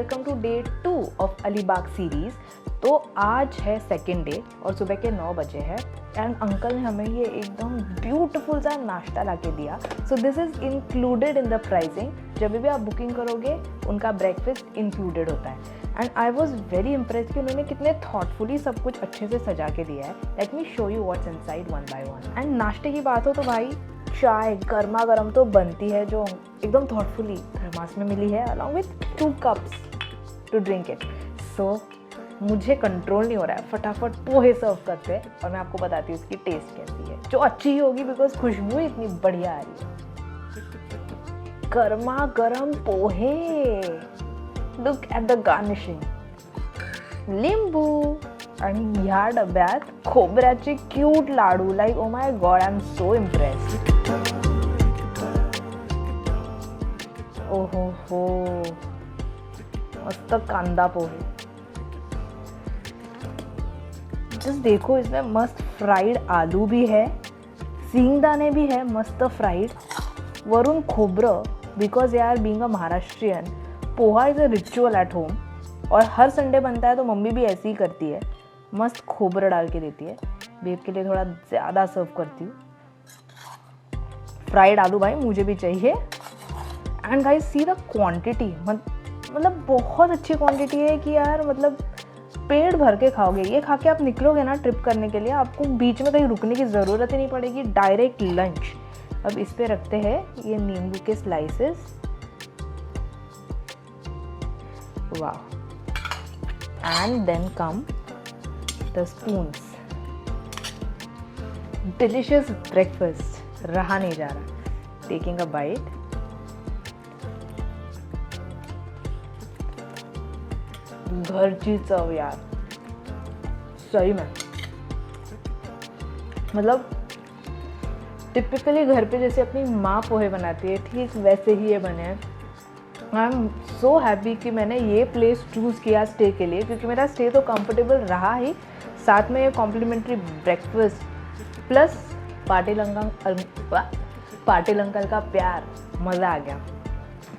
Welcome to day 2 of Alibaug series. तो आज है सेकेंड डे और सुबह के 9 बजे है एंड अंकल ने हमें ये एकदम ब्यूटीफुल सा नाश्ता ला के दिया। सो this is included in the pricing. जब भी आप बुकिंग करोगे उनका ब्रेकफास्ट इंक्लूडेड होता है and I was very impress कि उन्होंने कितने थॉटफुली सब कुछ अच्छे से सजा के दिया है। Let me show you what's inside one by one. And नाश्ते की बात हो तो भाई चाय गर्मा गर्म तो बनती है जो एकदम थॉटफुली थर्मास में मिली है along with 2 cups to drink it. So मुझे कंट्रोल नहीं हो रहा है, फटाफट पोहे सर्व करते हैं और मैं आपको बताती हूँ इसकी टेस्ट कैसी है, जो अच्छी ही होगी बिकॉज खुशबू इतनी बढ़िया आ रही है। गर्मा गर्म pohe, look at the garnishing, लिंबू आणि ह्या डब्यात खोबऱ्याचे cute ladoo. Like oh my God, I am so impressed. ओहो हो, मस्त कांदा पोहे. जस्ट देखो, इसमें मस्त फ्राइड आलू भी है, सींगदाणे भी है मस्त फ्राइड, वरून खोबरं. बिकॉज यार being a Maharashtrian, poha is a ritual at home और हर संडे बनता है तो मम्मी भी ऐसे ही करती है, मस्त खोबरं डाल के देती है. बेब के लिए थोड़ा ज़्यादा सर्व करती हूँ. फ्राइड आलू भाई मुझे भी चाहिए. And guys see the quantity, मतलब बहुत अच्छी क्वांटिटी है कि यार मतलब पेट भर के खाओगे. ये खा के आप निकलोगे ना ट्रिप करने के लिए, आपको बीच में कहीं रुकने की ज़रूरत ही नहीं पड़ेगी, डायरेक्ट लंच. अब इस पे रखते हैं ये नींबू के स्लाइसेस. वाह. And then come the spoons. Delicious breakfast रहा नहीं जा रहा. Taking a bite. घरची चव यार, सही में. मतलब टिपिकली घर पे जैसे अपनी माँ पोहे बनाती है, ठीक वैसे ही ये बने हैं. आई एम सो हैप्पी कि मैंने ये प्लेस चूज़ किया स्टे के लिए, क्योंकि मेरा स्टे तो कंफर्टेबल रहा ही, साथ में complimentary breakfast plus Patil uncle का प्यार. मज़ा आ गया.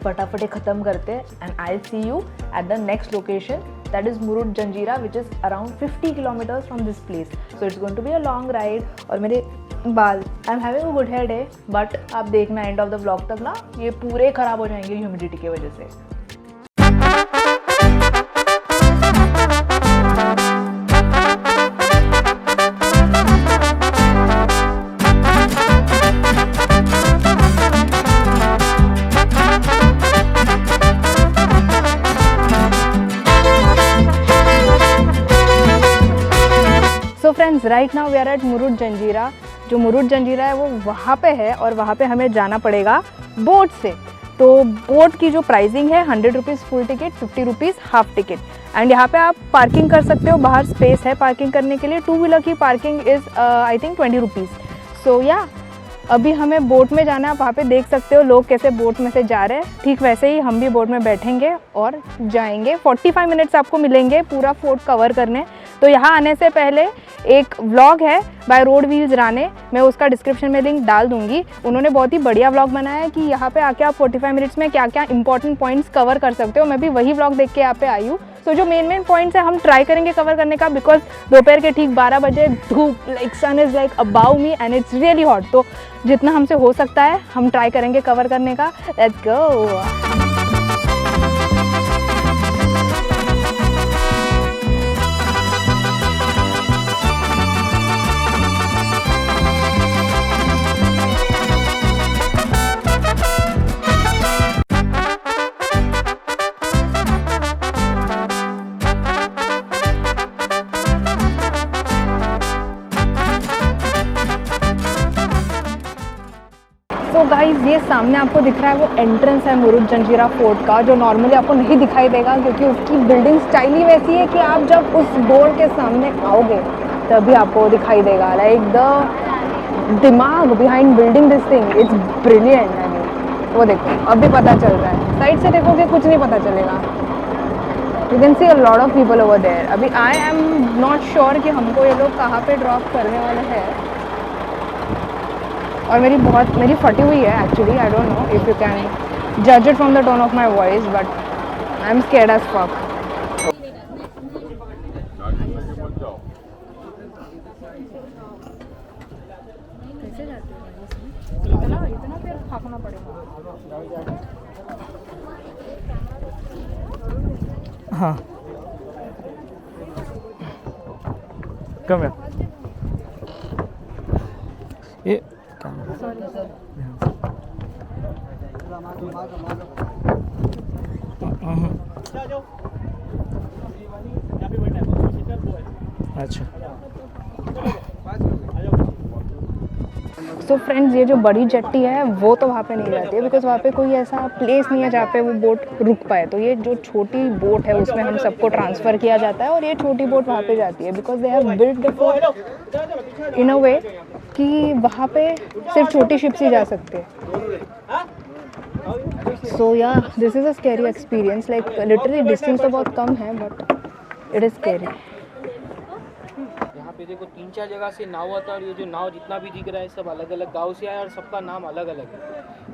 फटाफट ख़त्म करते हैं and I see you at the next location, that is Murud Janjira, which is around 50 kilometres from this place. So it's going to be a long ride. और मेरे बाल, I am having a good head है, but आप देखना end of the blog तक ना, ये पूरे ख़राब हो जाएंगे ह्यूमिडिटी की वजह से. So friends, right now we are at Murud Janjira. जो मुरुड जंजीरा है वो वहाँ पे है और वहाँ पे हमें जाना पड़ेगा बोट से. तो बोट की जो प्राइसिंग है 100 rupees full ticket, 50 rupees half ticket. And यहाँ पे आप पार्किंग कर सकते हो, बाहर स्पेस है पार्किंग करने के लिए. 2 व्हीलर की parking is I think 20 rupees. So या अभी हमें बोट में जाना है. वहाँ पे देख सकते हो लोग कैसे बोट में से जा रहे हैं. ठीक वैसे ही हम भी बोट में बैठेंगे और जाएंगे. 45 मिनट्स आपको मिलेंगे पूरा फोर्ट कवर करने. तो यहाँ आने से पहले एक व्लॉग है बाय रोड व्हील्स राणे, मैं उसका डिस्क्रिप्शन में लिंक डाल दूंगी. उन्होंने बहुत ही बढ़िया व्लॉग बनाया है कि यहाँ पे आके आप 45 मिनट्स में क्या क्या इंपॉर्टेंट पॉइंट्स कवर कर सकते हो. मैं भी वही व्लॉग देख के यहाँ पे आई हूँ. तो जो मेन पॉइंट्स है हम ट्राई करेंगे कवर करने का, बिकॉज दोपहर के ठीक 12 बजे धूप, like sun is like above me and it's really hot. तो जितना हमसे हो सकता है हम ट्राई करेंगे कवर करने का. Let's go. तो गाइस ये सामने आपको दिख रहा है वो एंट्रेंस है मुरुड जंजीरा फोर्ट का, जो नॉर्मली आपको नहीं दिखाई देगा क्योंकि उसकी बिल्डिंग स्टाइल ही वैसी है कि आप जब उस डोर के सामने आओगे तभी आपको दिखाई देगा. लाइक द दिमाग behind building this thing, it's brilliant. I mean वो देखो अभी पता चल रहा है, साइड से देखोगे कुछ नहीं पता चलेगा. You can see a lot of people over there. अभी आई एम नॉट श्योर कि हमको ये लोग कहाँ पे ड्रॉप करने वाले हैं. और मेरी फटी हुई है actually. I don't know if you can जज it from the tone of my voice, but I am scared as fuck. कैसे जाते हो इतना इतना फिर भागना पड़ेगा। हाँ कम है ये अच्छा। सो फ्रेंड्स, ये जो बड़ी जेट्टी है वो तो वहाँ पे नहीं जाती है, बिकॉज वहाँ पे कोई ऐसा प्लेस नहीं है जहाँ पे वो बोट रुक पाए। तो ये जो छोटी बोट है उसमें हम सबको ट्रांसफ़र किया जाता है और ये छोटी बोट वहाँ पे जाती है, because they have built the fort in a way कि वहाँ पे सिर्फ छोटी शिप्स ही जा सकते हैं। सो या this is a scary experience, like literally distance तो बहुत कम है बट इट इज़ स्कैरी। यहाँ पे देखो 3-4 जगह से नाव आता है और ये जो नाव जितना भी दिख रहा है सब अलग अलग गांव से आया और सबका नाम अलग अलग है।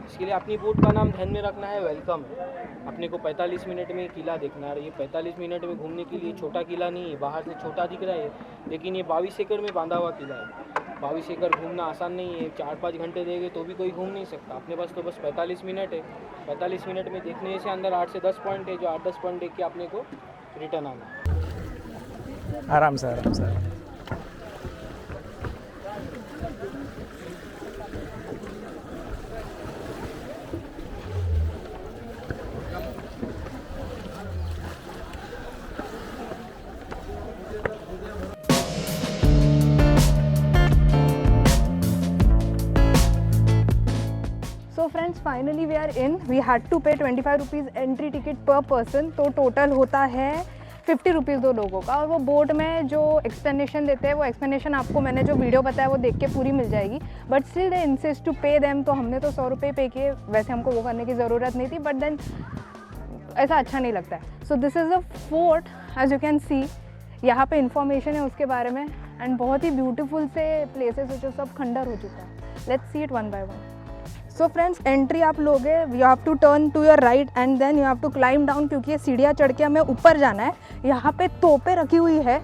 इसके लिए अपनी बोट का नाम ध्यान में रखना है, वेलकम है। अपने को 45 मिनट में किला देखना है। ये 45 मिनट में घूमने के लिए छोटा किला नहीं है, बाहर से छोटा दिख रहा है लेकिन ये 22 एकड़ में बांधा हुआ किला है। 22 एकड़ घूमना आसान नहीं है, 4-5 घंटे देंगे तो भी कोई घूम नहीं सकता। अपने पास तो बस 45 मिनट है। 45 मिनट में देखने से अंदर 8 से 10 पॉइंट है, जो 8-10 पॉइंट देख के अपने को रिटर्न आना है। आराम से आराम से। So friends, finally we are in. We had to pay 25 rupees entry ticket per person, तो टोटल होता है 50 रुपीज़ 2 लोगों का। और वो बोर्ड में जो एक्सप्लेनेशन देते हैं वो एक्सप्लेनेशन आपको मैंने जो वीडियो बताया वो देख के पूरी मिल जाएगी। But still they insist to pay them, तो हमने तो 100 रुपये पे किए। वैसे हमको वो करने की ज़रूरत नहीं थी, बट देन ऐसा अच्छा नहीं लगता है। So this is a fort, as you can see. यहाँ पे इंफॉर्मेशन है उसके बारे में एंड बहुत ही ब्यूटीफुल से प्लेसेस है जो सब खंडर हो चुका है। Let's see it one by one. So friends, entry आप लोगे, you have to turn to your right and then you have to climb down, क्योंकि ये सीढ़ियाँ चढ़ के हमें ऊपर जाना है। यहाँ पे तोपें रखी हुई है,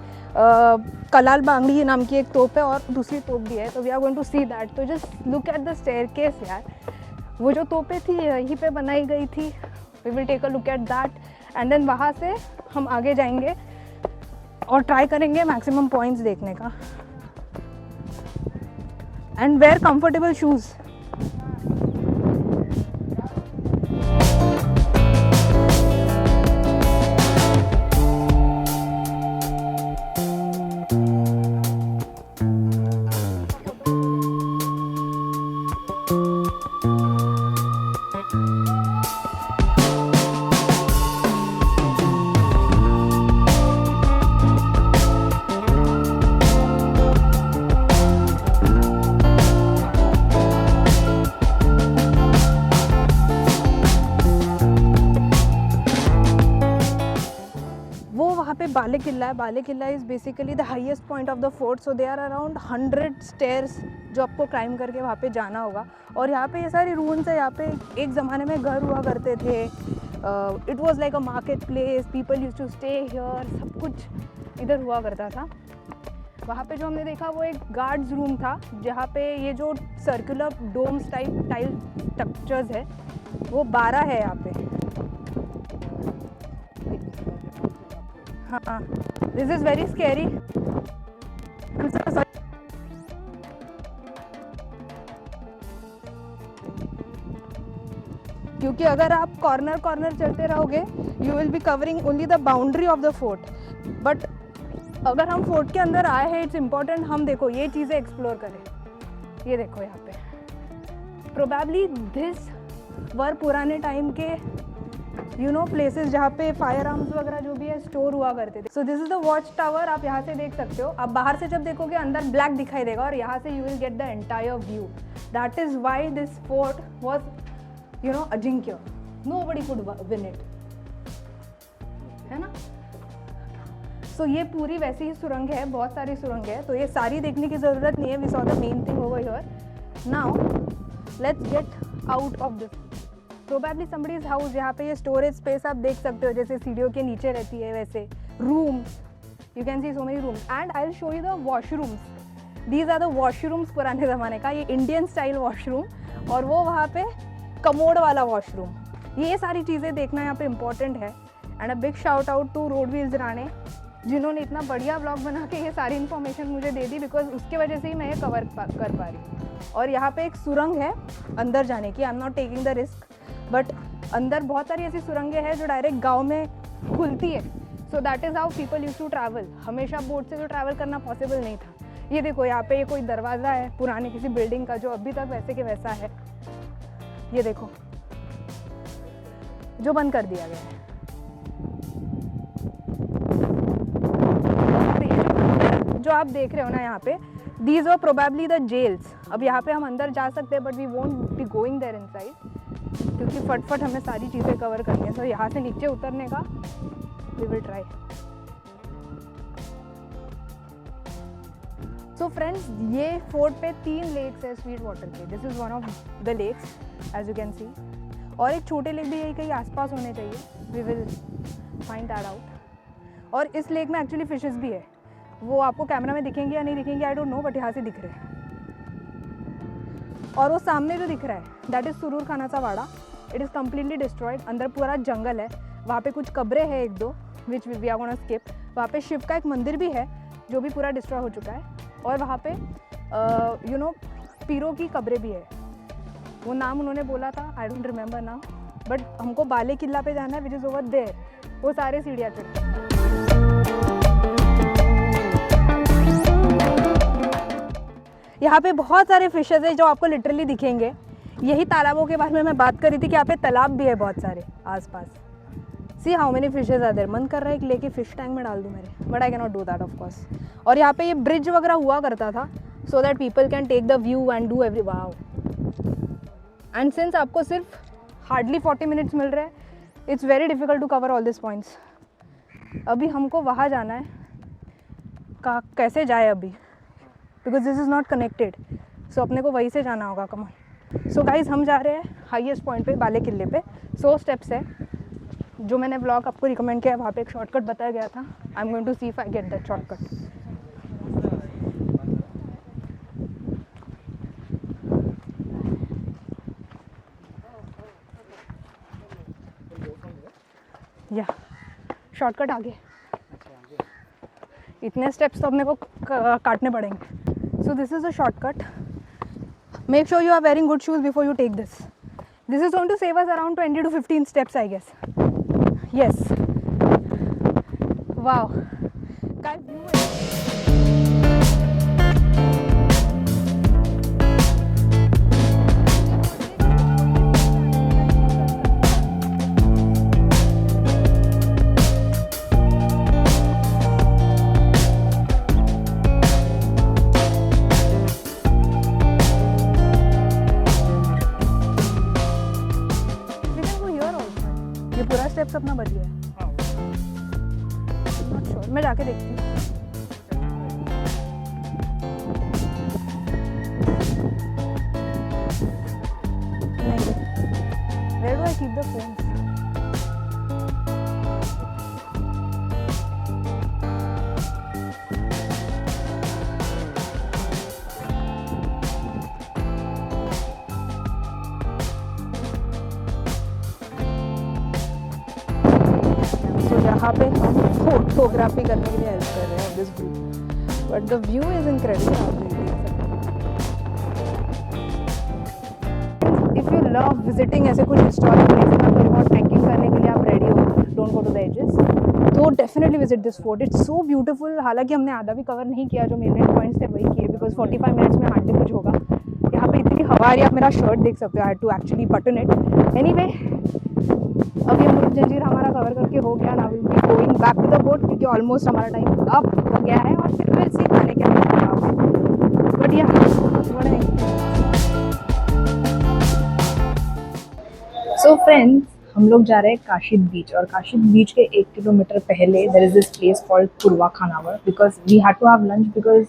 कलाल बांगड़ी नाम की एक तोप है और दूसरी तोप भी है, तो we are going to see that. तो just look at the staircase यार, वो जो तोपें थी यहीं पे बनाई गई थी। We will take a look at that and then वहाँ से हम आगे जाएंगे और ट्राई करेंगे मैक्सिमम पॉइंट्स देखने का। And wear comfortable shoes. Bale Killa है। Bale Killa is basically the highest point of the fort, so they are around 100 stairs जो आपको क्लाइम करके वहाँ पे जाना होगा। और यहाँ पे ये सारी रून्स है। यहाँ पे एक ज़माने में घर हुआ करते थे। It was like a market place, people use to stay here, सब कुछ इधर हुआ करता था। वहाँ पे जो हमने देखा वो एक गार्ड्स रूम था, जहाँ पे ये जो circular domes type tile structures है वो 12 है यहाँ पे। हाँ, दिस इज़ वेरी स्कैरी। क्योंकि अगर आप कॉर्नर चलते रहोगे you will be covering only the boundary of the fort. But अगर हम फोर्ट के अंदर आए हैं, इट्स इम्पॉर्टेंट हम देखो ये चीज़ें एक्सप्लोर करें। ये देखो यहाँ पे प्रोबेबली दिस वर पुराने टाइम के प्लेसेस जहाँ पे फायर आर्म्स वगैरह जो भी है स्टोर हुआ करते थे। सो this is the watch tower, आप यहाँ से देख सकते हो। आप बाहर से जब देखोगे अंदर ब्लैक दिखाई देगा और यहाँ से you will get the entire view. That is why this fort was Ajinkya, nobody could win it, है ना। सो ये पूरी वैसी ही सुरंग है, बहुत सारी सुरंग है, तो ये सारी देखने की ज़रूरत नहीं है। We saw the main thing over here. Now let's get out of this. Probably somebody's house. यहाँ पे ये स्टोरेज स्पेस आप देख सकते हो, जैसे सीढ़ियों के नीचे रहती है वैसे। Rooms, you can see so many rooms and I will show you the washrooms. These are the washrooms पुराने ज़माने का, ये इंडियन स्टाइल वॉशरूम और वो वहाँ पे कमोड वाला वॉशरूम। ये सारी चीज़ें देखना यहाँ पे इम्पॉर्टेंट है। And a big shout out to road wheels Rane, जिन्होंने इतना बढ़िया ब्लॉग बना के ये सारी इन्फॉर्मेशन मुझे दे दी, बिकॉज उसके वजह से ही मैं ये कवर कर पा रही हूँ। और यहाँ पे एक सुरंग है अंदर जाने की, I am not taking the risk, but अंदर बहुत सारी ऐसी सुरंगें हैं जो डायरेक्ट गाँव में खुलती है। So that is how people use to travel. हमेशा बोट से तो ट्रैवल करना पॉसिबल नहीं था। ये देखो यहाँ पे ये कोई दरवाज़ा है पुराने किसी बिल्डिंग का, जो अभी तक वैसे के वैसा है। ये देखो जो बंद कर दिया गया है। जो आप देख रहे हो ना यहाँ पे, these are probably the jails. अब यहाँ पे हम अंदर जा सकते हैं but we won't be going there inside, क्योंकि फटफट हमें सारी चीज़ें कवर करनी है। सो यहाँ से नीचे उतरने का we will try. So friends, ये फोर्ट पे 3 लेक्स है स्वीट वाटर के। This is one of the lakes as you can see. और एक छोटे लेक भी यही कहीं आसपास होने चाहिए। We will find that out. और इस लेक में एक्चुअली फिशेस भी है, वो आपको कैमरा में दिखेंगे या नहीं दिखेंगे आई डोंट नो, बट यहाँ से दिख रहे हैं। और वो सामने जो दिख रहा है दैट इज़ सुरूर खानाचा वाड़ा। It is completely destroyed. अंदर पूरा जंगल है, वहाँ पे कुछ कब्रें हैं 1-2 which we are gonna skip. वहाँ पे शिव का एक मंदिर भी है जो भी पूरा डिस्ट्रॉय हो चुका है। और वहाँ पे यू नो पीरों की कब्रें भी है, वो नाम उन्होंने बोला था, I don't remember now, but हमको बाले किला पे जाना है विच इज़ ओवर देयर। वो सारे सीढ़ियाँ चढ़। यहाँ पे बहुत सारे फिशेज है जो आपको लिटरली दिखेंगे। यही तालाबों के बारे में मैं बात कर रही थी कि यहाँ पे तालाब भी है बहुत सारे आसपास। See how many fishes are there. मन कर रहा है कि लेके फिश टैंक में डाल दूँ मेरे, but I can not do that of course. और यहाँ पे ये ब्रिज वगैरह हुआ करता था so that people can take the view and do every wow. And since आपको सिर्फ हार्डली 40 मिनट्स मिल रहे हैं, it's very difficult to cover all this points. अभी हमको वहाँ जाना है, कैसे जाए अभी, because this is not connected. So अपने को वहीं से जाना होगा। कमान। सो गाइज, हम जा रहे हैं हाईएस्ट पॉइंट पे, बाले किले पे। 100 स्टेप्स है जो मैंने ब्लॉग आपको रिकमेंड किया, वहाँ पे एक शॉर्टकट बताया गया था। I am going to see if I get that shortcut. या शॉर्टकट आगे, इतने स्टेप्स तो अपने को काटने पड़ेंगे। So this is a shortcut. Make sure you are wearing good shoes before you take this. This is going to save us around 20 to 15 steps I guess. Yes, wow का view है। पूरा steps अपना बच गया है। Not sure, मैं जाके देखती हूँ। नहीं, where do I keep the phone? यहाँ पे हम फोटोग्राफी करने के लिए हेल्प कर रहे हैं obviously, but the view is incredible. If you love visiting ऐसे कुछ हिस्टोरिक प्लेसेस, आपको बहुत ट्रैकिंग करने के लिए आप रेडी हो, don't go to the edges, तो definitely visit this fort. It's so beautiful. हालांकि हमने आधा भी कवर नहीं किया, जो मेन पॉइंट्स थे वही किए, बिकॉज 45 मिनट्स में हार्डली कुछ होगा। यहाँ पे इतनी हवा आ रही है, आप मेरा शर्ट देख सकते हो। I had to actually button it. Anyway, अब ये मुरुड जंजीरा हमारा कवर करके हो गया। Now will be going back to the boat, क्योंकि ऑलमोस्ट हमारा टाइम अप हो गया है। और फिर विल सी खाने के बट या सो फ्रेंड्स, हम लोग जा रहे हैं काशिद बीच। और काशिद बीच के 1 किलोमीटर पहले there is this place called Purva Khanavar, because we had to have lunch, because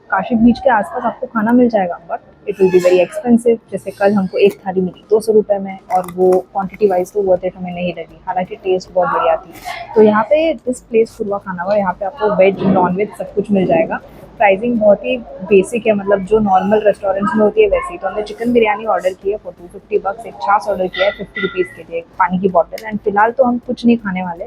Kashid beach के आसपास आपको खाना मिल जाएगा but it will be very expensive. जैसे कल हमको एक थाली मिली 200 रुपये में, और वो क्वांटिटी वाइज तो वर्थ इट हमें नहीं लगी, हालांकि टेस्ट बहुत बढ़िया थी। तो यहाँ पे दिस प्लेस पूर्वा खानावळ, यहाँ पे आपको वेज नॉन वेज सब कुछ मिल जाएगा। प्राइसिंग बहुत ही बेसिक है, मतलब जो नॉर्मल रेस्टोरेंट्स में होती है वैसे ही। तो हमने चिकन बिरयानी ऑर्डर की है फॉर 250 बक्स, एक छाछ ऑर्डर किया है 50 रुपीज़ के लिए, एक पानी की बॉटल। एंड फिलहाल तो हम कुछ नहीं खाने वाले,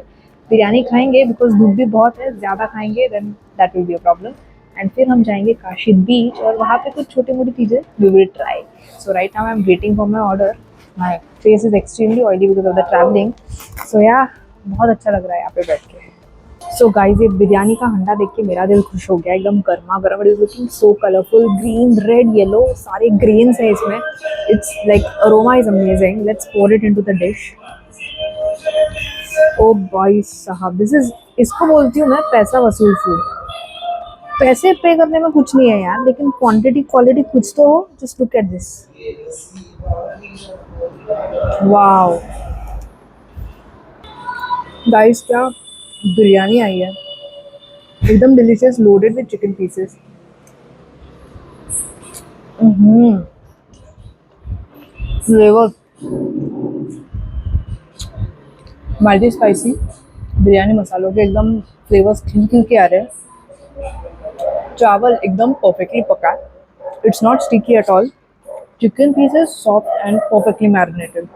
बिरयानी खाएंगे बिकॉज धूप भी बहुत है, ज़्यादा खाएंगे then that will be a problem. And फिर हम जाएंगे काशी बीच, और वहाँ पे कुछ छोटी मोटी चीज़ें we will try. So right now I am waiting for my order. My face is extremely oily because of the travelling. So या बहुत अच्छा लग रहा है यहाँ पे बैठ के। सो गाइस, ये बिरयानी का हंडा देख के मेरा दिल खुश हो गया, एकदम गर्मा गर्म। It is looking so colourful, green red yellow, सारे ग्रेन्स है इसमें। It's like aroma is amazing. Let's pour it into the dish. ओ भाई साहब, दिस इज, इसको बोलती हूँ मैं पैसा वसूल फूड। पैसे पे करने में कुछ नहीं है यार, लेकिन क्वांटिटी क्वालिटी कुछ तो हो। Just look at this, wow guys, क्या बिरयानी आई है, एकदम delicious, loaded with chicken pieces. Flavour multi spicy, biryani मसालों के एकदम फ्लेवर्स खिल खिल के आ रहे हैं। चावल एकदम परफेक्टली पका है, it's not sticky at all. Chicken pieces soft and perfectly marinated.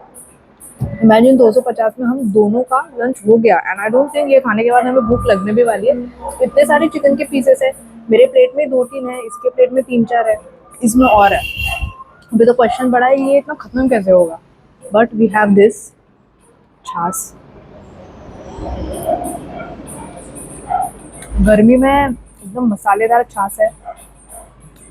Imagine 250 में हम दोनों का लंच हो गया। एंड आई डोंट थिंक ये खाने के बाद हमें भूख लगने भी वाली है। इतने सारे चिकन के पीसेस है, मेरे प्लेट में 2-3 है, इसके प्लेट में 3-4 है, इसमें और है। अभी तो क्वेश्चन बड़ा है ये इतना खत्म कैसे होगा। बट वी हैव दिस छाछ, गर्मी में एकदम मसालेदार छाछ है,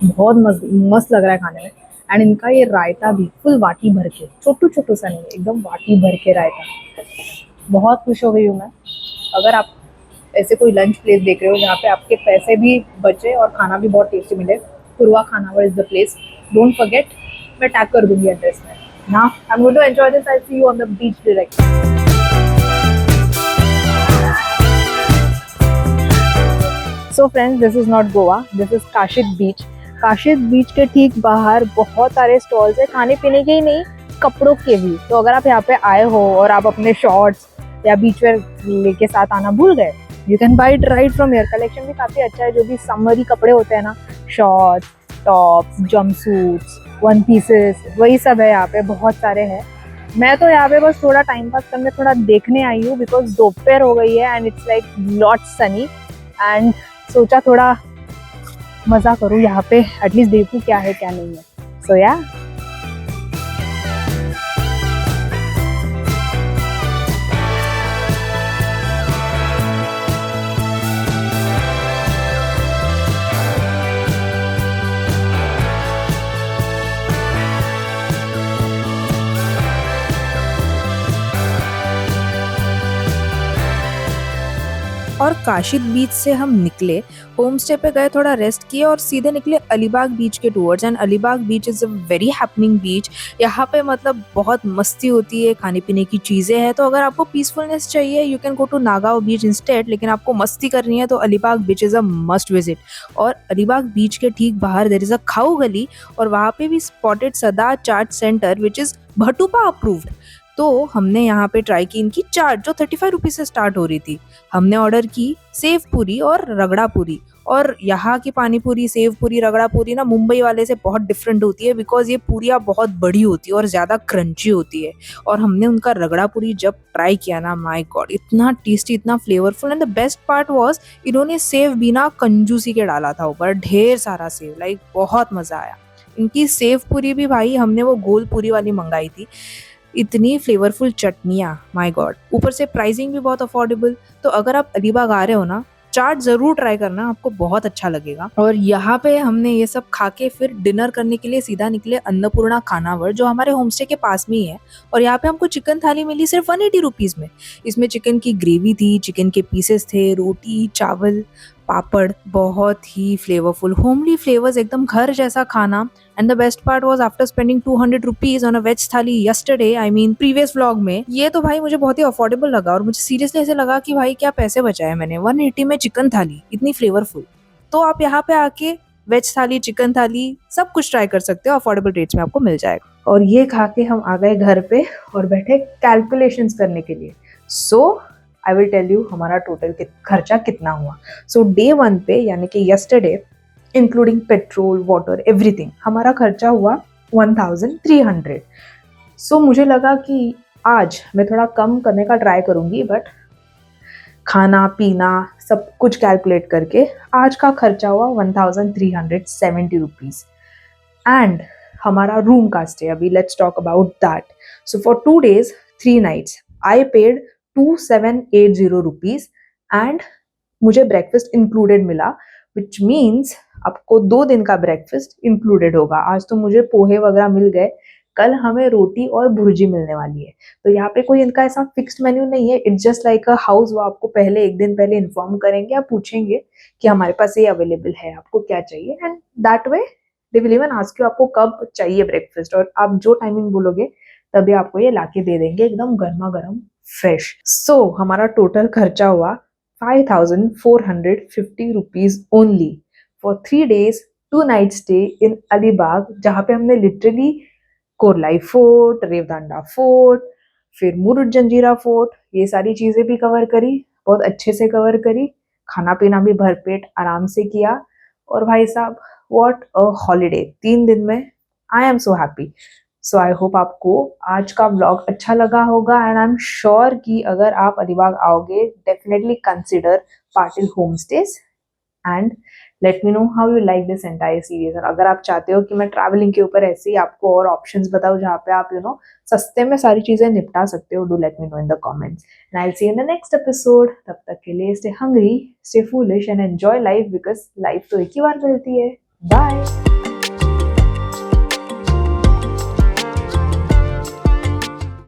बहुत मस्त लग रहा है खाने में। एंड इनका ये रायता भी फुल वाटी भर के, छोटू छोटू सा नहीं, एकदम वाटी भर के रायता। बहुत खुश हो गई हूँ मैं। अगर आप ऐसे कोई लंच प्लेस देख रहे हो जहाँ पे आपके पैसे भी बचे और खाना भी बहुत टेस्टी मिले, Purva Khanaval is the place. Don't forget, मैं टैग कर दूंगी एड्रेस में। Now I am going to enjoy this. I see you on the beach direct. So friends, this is not Goa, this is Kashid beach. Kashid beach के ठीक बाहर बहुत सारे स्टॉल्स है, खाने पीने के ही नहीं, कपड़ों के भी। तो अगर आप यहाँ पे आए हो और आप अपने शॉर्ट्स या बीच वेयर लेके साथ आना भूल गए, you can buy it right from here. Collection भी काफ़ी अच्छा है, जो भी समरी कपड़े होते हैं ना, शॉर्ट्स, टॉप्स, जंपसूट्स, वन पीसेस, वही सब है यहाँ पे, बहुत सारे हैं। मैं तो यहाँ पे बस थोड़ा टाइम पास करने, थोड़ा देखने आई हूँ बिकॉज दोपहर हो गई है and it's like not Sunny. And सोचा थोड़ा मज़ा करूँ यहाँ पे, एटलीस्ट देखूँ क्या है क्या नहीं है। सो या और काशिद बीच से हम निकले, होम स्टे पे गए, थोड़ा रेस्ट किए और सीधे निकले अलीबाग बीच के towards. And Alibag beach is a very happening beach. यहाँ पे मतलब बहुत मस्ती होती है, खाने पीने की चीज़ें हैं। तो अगर आपको पीसफुलनेस चाहिए, you can go to Nagaon beach instead. लेकिन आपको मस्ती करनी है तो Alibag beach is a must visit. और अलीबाग बीच के ठीक बाहर देयर इज़ अ खाऊ गली, और वहाँ पे भी स्पॉटेड सदा चाट सेंटर विच इज़ भटूपा अप्रूव्ड। तो हमने यहाँ पे ट्राई की इनकी चाट, जो 35 रुपीज़ से स्टार्ट हो रही थी। हमने ऑर्डर की सेव पूरी और रगड़ा पूरी। और यहाँ की पानी पूरी, सेव पूरी, रगड़ा पूरी ना मुंबई वाले से बहुत डिफरेंट होती है, बिकॉज ये पूरियाँ बहुत बड़ी होती है और ज़्यादा क्रंची होती है। और हमने उनका रगड़ा पूरी जब ट्राई किया ना, माय गॉड, इतना टेस्टी, इतना flavourful. And the best part was इन्होंने सेव बिना कंजूसी के डाला था ऊपर, ढेर सारा सेव, लाइक बहुत मज़ा आया। इनकी सेव पूरी भी भाई, हमने वो गोल पूरी वाली मंगाई थी, इतनी फ्लेवरफुल चटनियाँ, माय गॉड। ऊपर से प्राइसिंग भी बहुत अफोर्डेबल। तो अगर आप अलीबाग आ रहे हो ना, चाट ज़रूर ट्राई करना, आपको बहुत अच्छा लगेगा। और यहाँ पे हमने ये सब खा के फिर डिनर करने के लिए सीधा निकले अन्नपूर्णा खानावळ, जो हमारे होम स्टे के पास में ही है। और यहाँ पे हमको चिकन थाली मिली सिर्फ 180 रुपीज़ में। इसमें चिकन की ग्रेवी थी, चिकन के पीसेस थे, रोटी, चावल, पापड़, बहुत ही फ्लेवरफुल, होमली फ्लेवर्स, एकदम घर जैसा खाना। And the best part was after spending 200 rupees on a veg thali yesterday, I mean previous vlog में, ये तो भाई मुझे बहुत ही अफोर्डेबल लगा। और मुझे सीरियसली ऐसे लगा कि भाई क्या पैसे बचाए मैंने, 180 में चिकन थाली इतनी फ्लेवरफुल। तो आप यहाँ पे आके वेज थाली, चिकन थाली, सब कुछ ट्राई कर सकते हो, अफोर्डेबल रेट्स में आपको मिल जाएगा। और ये खा के हम आ गए घर पे और बैठे कैलकुलेशंस करने के लिए। सो आई विल टेल यू हमारा टोटल खर्चा कितना हुआ। सो डे 1 पे यानी कि yesterday, including petrol, water, everything, हमारा खर्चा हुआ 1300। सो मुझे लगा कि आज मैं थोड़ा कम करने का ट्राई करूँगी, बट खाना पीना सब कुछ कैलकुलेट करके आज का खर्चा हुआ 1370 रुपीज़। एंड हमारा रूम का स्टे, अभी let's talk about that. So for 2 days 3 nights I paid 2780 rupees and मुझे ब्रेकफास्ट इंक्लूडेड मिला, विच मीन्स आपको 2 दिन का ब्रेकफास्ट इंक्लूडेड होगा। आज तो मुझे पोहे वगैरह मिल गए, कल हमें रोटी और भुर्जी मिलने वाली है। तो यहाँ पे कोई इनका ऐसा फिक्स्ड मेन्यू नहीं है, it's just like a house. वो आपको पहले 1 दिन पहले इन्फॉर्म करेंगे, आप पूछेंगे कि हमारे पास ये अवेलेबल है, आपको क्या चाहिए, and that way they will even ask you आपको कब चाहिए ब्रेकफास्ट, और आप जो टाइमिंग बोलोगे तभी आपको ये लाके दे देंगे एकदम गर्मा गर्म फ्रेश। सो हमारा टोटल खर्चा हुआ 5450 rupees only for 3 days 2 nights stay in Alibag, जहाँ पे हमने literally Korlai fort, Revdanda fort, फिर मुरुड जंजीरा फोर्ट, ये सारी चीज़ें भी कवर करी, बहुत अच्छे से कवर करी। खाना पीना भी भरपेट आराम से किया। और भाई साहब व्हाट अ हॉलीडे, 3 दिन में I am so happy. So I hope आपको आज का व्लॉग अच्छा लगा होगा, एंड आई एम श्योर कि अगर आप अलीबाग आओगे definitely consider Patil home stage and let me know how you like this entire series. और अगर आप चाहते हो कि मैं ट्रैवलिंग के ऊपर ऐसे ही आपको और ऑप्शंस बताऊं जहाँ पे आप सस्ते में सारी चीजें निपटा सकते हो, do let me know in the comments and I will see you in the next episode. तब तक के लिए stay hungry, stay foolish and enjoy life, because life तो एक ही बार मिलती है। बाय।